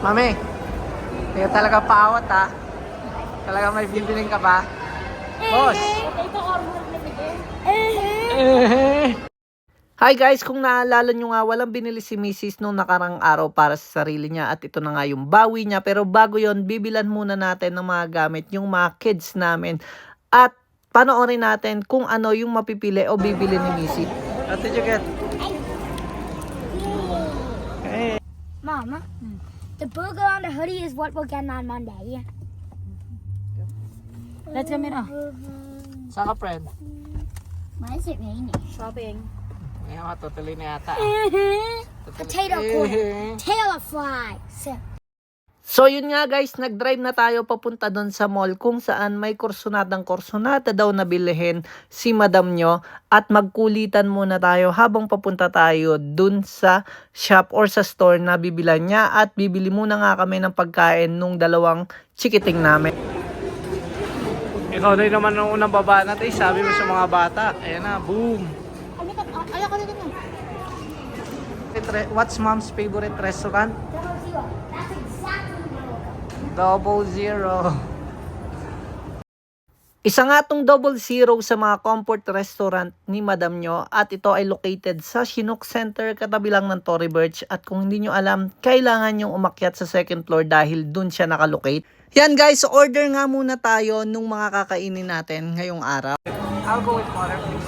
Mami, kaya talaga paawat ha. Talaga may bibiling ka ba? Boss! Hi guys, kung naalala nyo nga, walang binili si Mrs. nung nakarang araw para sa sarili niya at ito na nga yung bawi niya. Pero bago yon, bibilan muna natin ng mga gamit yung mga kids namin at panoorin natin kung ano yung mapipili o bibili ni Mrs. What did you get? Hey. Mama, the burger on the hoodie is what we're getting on Monday. Let's come in. Saan ka, friend? What is it raining? Shopping. Ngayon ka, tutuloy na yata. Potato corn. Taylor fries. So yun nga guys, nag-drive na tayo papunta doon sa mall kung saan may kursonada daw na bilhin si madam nyo at magkulitan muna tayo habang papunta tayo doon sa shop or sa store na bibilan niya at bibili muna nga kami ng pagkain nung dalawang chikiting namin. Ikaw na naman nung unang baba natin, sabi mo sa mga bata, ayan na, boom! Ayaw ko na. What's mom's favorite restaurant? That's exactly 00. Isa nga tong 00 sa mga comfort restaurant ni madam nyo at ito ay located sa Chinook Center katabi lang ng Tory Burch at kung hindi nyo alam, kailangan nyo umakyat sa second floor dahil dun siya nakalocate. Yan guys, order nga muna tayo nung mga kakainin natin ngayong araw. I'll go with water please.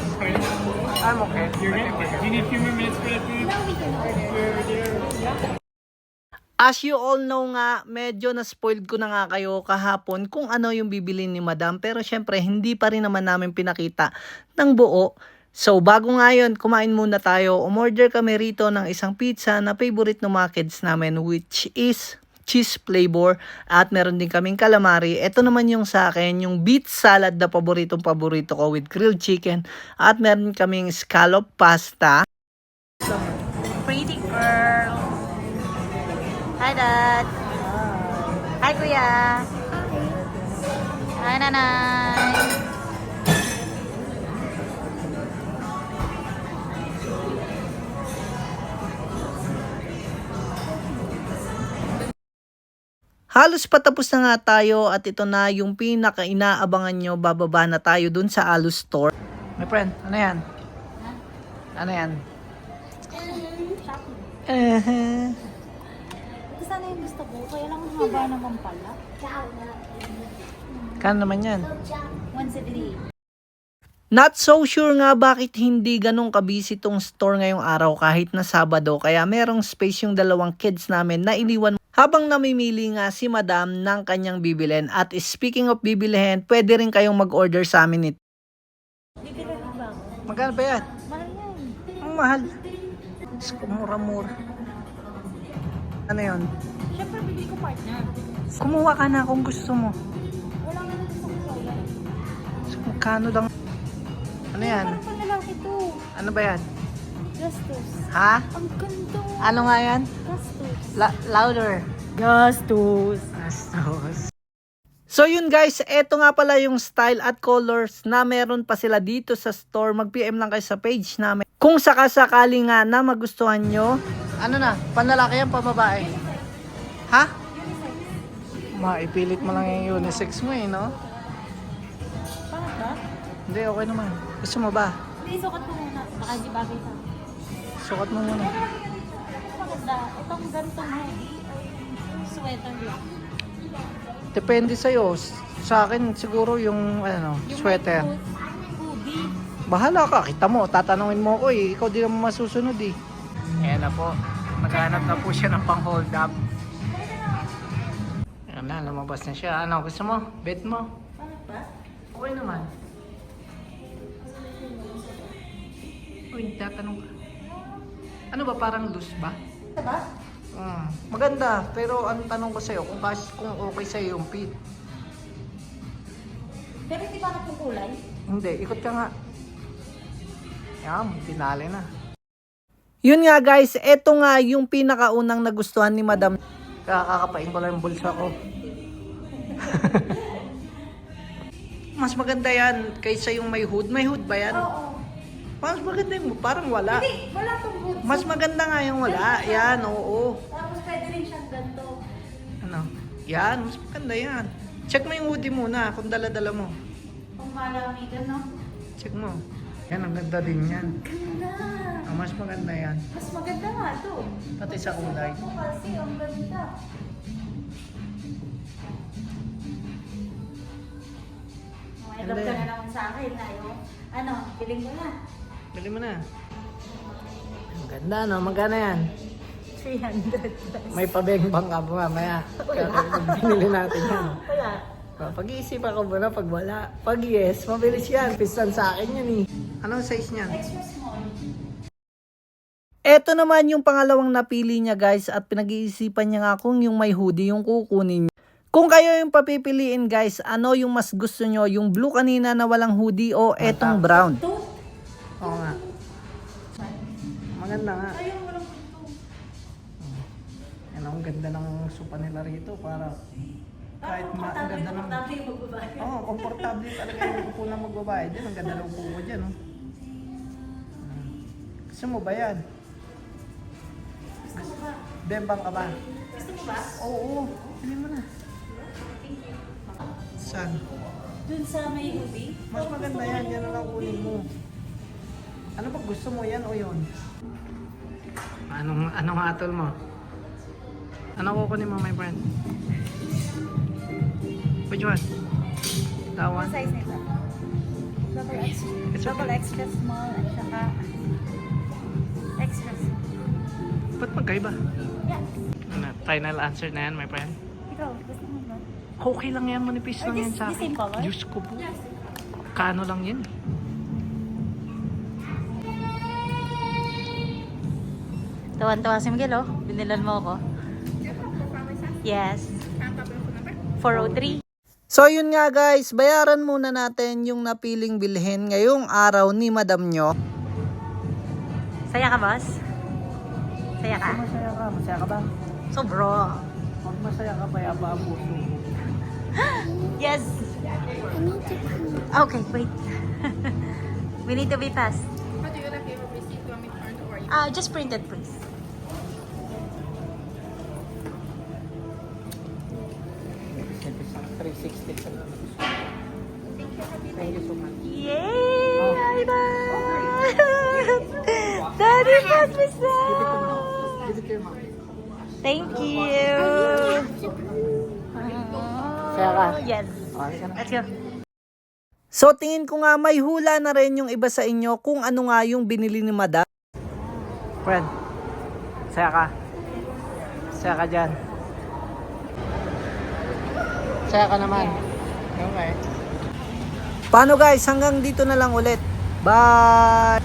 I'm okay. You're good? Do you need a few more minutes for the food? No, we can order. As you all know nga, medyo na-spoiled ko na nga kayo kahapon kung ano yung bibili ni madam. Pero syempre, hindi pa rin naman namin pinakita ng buo. So, bago nga yun, kumain muna tayo. Umorder kami rito ng isang pizza na favorite ng mga kids namin, which is cheese flavor. At meron din kaming calamari. Ito naman yung sa akin, yung beet salad na paborito ko with grilled chicken. At meron kaming scallop pasta. Pretty girl. Hi, Dad. Hi, Kuya. Hi, Nanay. Halos patapos na nga tayo at ito na yung pinaka-inaabangan nyo. Bababa na tayo dun sa Alus Store. My friend, ano yan? Ano yan? Ito sana yung gusto ko. Kaya lang haba naman pala. Kano naman yan? 178. Not so sure nga bakit hindi ganun kabisi tong store ngayong araw kahit na Sabado. Kaya merong space yung dalawang kids namin na iniwan habang namimili nga si madam ng kanyang bibilhin. At speaking of bibilihin, pwede rin kayong mag-order sa amin ito. Bibili na ba ako? Magkano ba yan? Mahal yan. Ang mahal. Mura-mura. Ano yun? Siyempre, bibili ko partner. Kumuha ka na kung gusto mo. Wala nga na gusto ko kaya. So, magkano lang? Ano yan? Parang pang lalaki to. Ano ba yan? Gastos. Ha? Ang ganda. Ano nga yan? Gastos. Louder. Gastos. Astos. So yun guys, eto nga pala yung style at colors na meron pa sila dito sa store. Mag-PM lang kayo sa page namin. Kung sakasakali nga na magustuhan nyo. Ano na? Panlalaki yan, pambabae? Ha? Maipilit mo lang yung unisex mo eh, no? Bakit ba? Hindi, okay naman. Gusto mo ba? Hindi, sukat ko muna. Baka di bagay sa. Sukat mo muna. Maganda. Itong ganitong hoodie ay sweater lang. Depende sa'yo. Sa akin siguro yung ano, sweater. Hoodie. Bahala ka, kita mo, tatanungin mo ko eh. Ikaw di naman masusunod eh. Ayan na po. Naghanap na po siya ng pang hold up. Ayan na, lumabas na siya. Ano, gusto mo? Bet mo? Bakit ba? Okay naman. Uy, tatanong ka. Ano ba, parang loose ba? Ito ba? Maganda, pero ang tanong ko sa'yo, kung okay sa'yo yung fit. Pero hindi ba yung kulay? Hindi, ikot ka nga. Yan, tinali na. Yun nga guys, eto nga yung pinakaunang nagustuhan ni madam. Kakakapain ko lang yung bulsa ko. Mas maganda yan kaysa yung may hood. May hood ba yan? Oo. Mas maganda yung parang wala. Hindi, wala tong hood. Mas maganda nga yung wala. Yan, oo. Tapos pwede rin siyang ganito. Yan, mas maganda yan. Check mo yung hoodie muna kung dala-dala mo. Kung malamigan, no? Check mo. Yan, ang ganda din yan. Ganda. Mas maganda yan. Mas maganda nga to. Pati sa kulay. Ito kasi, ang ganda. May Ganda love ka yan. na naman sa akin. Ayaw. Ano, piling ko na. Bili mo na. Ang ganda, no? Magkano yan? 300. May pabengbang ka ba mamaya? Pag binili natin yan. Wala. Pag-iisip ako muna pag wala. Pag yes, mabilis yan. Pistan sa akin yan eh. Anong size niyan? Extra small. Eto naman yung pangalawang napili niya guys at pinag-iisipan niya nga kung yung may hoodie yung kukunin niya. Kung kayo yung papipiliin guys, ano yung mas gusto nyo? Yung blue kanina na walang hoodie o etong brown? Ito? Oo nga. Maganda nga. Ayaw, walang ito. Yan ang ganda ng sopa nila rito para kahit ang ganda ng... Komportable yung magbabae. Oo, komportable talaga yung upo na magbabayad dyan. Ang ganda ng upo mo dyan. Oh. Gusto mo ba yan? Gusto mo ba? Bembang ka ba? Gusto mo ba? Oo, pili mo na. Saan? Dun sa may hoodie? Mas maganda yan, yan ang kunin mo. Ano ba gusto mo, yan o yun? Anong hatol mo? Ano kukunin mo, my friend? Which one? That one? Ano size nito? Double X. It's Double okay. extra small at saka extra small. Ba't magkaiba? Yeah. Final answer na yan, my friend. Ikaw, gusto mo ba? Okay lang yan, manipis lang Or yan this- sa the akin. same color? Diyos ko po. Kano lang yan. Tawan-tawa si Miguel, oh. Binilan mo ako. Yes. 403. So yun nga guys, bayaran muna natin yung napiling bilhin ngayong araw ni madam nyo. Saya ka, boss? Saya ka? Masaya ka ba? Sobro. Pag masaya ka, kaya ba ang puso mo? Yes. I need to pee. Okay, wait. We need to be fast. What do you like your receipt? Do you want me to print or you? Just print it, please. Thank you so much. Yay! Daddy bought me some! Give it to your mom. Thank you! Saya ka? Yes. Okay ka na? Let's go. So tingin ko nga may hula na rin yung iba sa inyo kung ano nga yung binili ni madam. Friend, saya ka? Saya ka dyan? Saya ka naman? Okay. Paano guys, hanggang dito na lang ulit. Bye!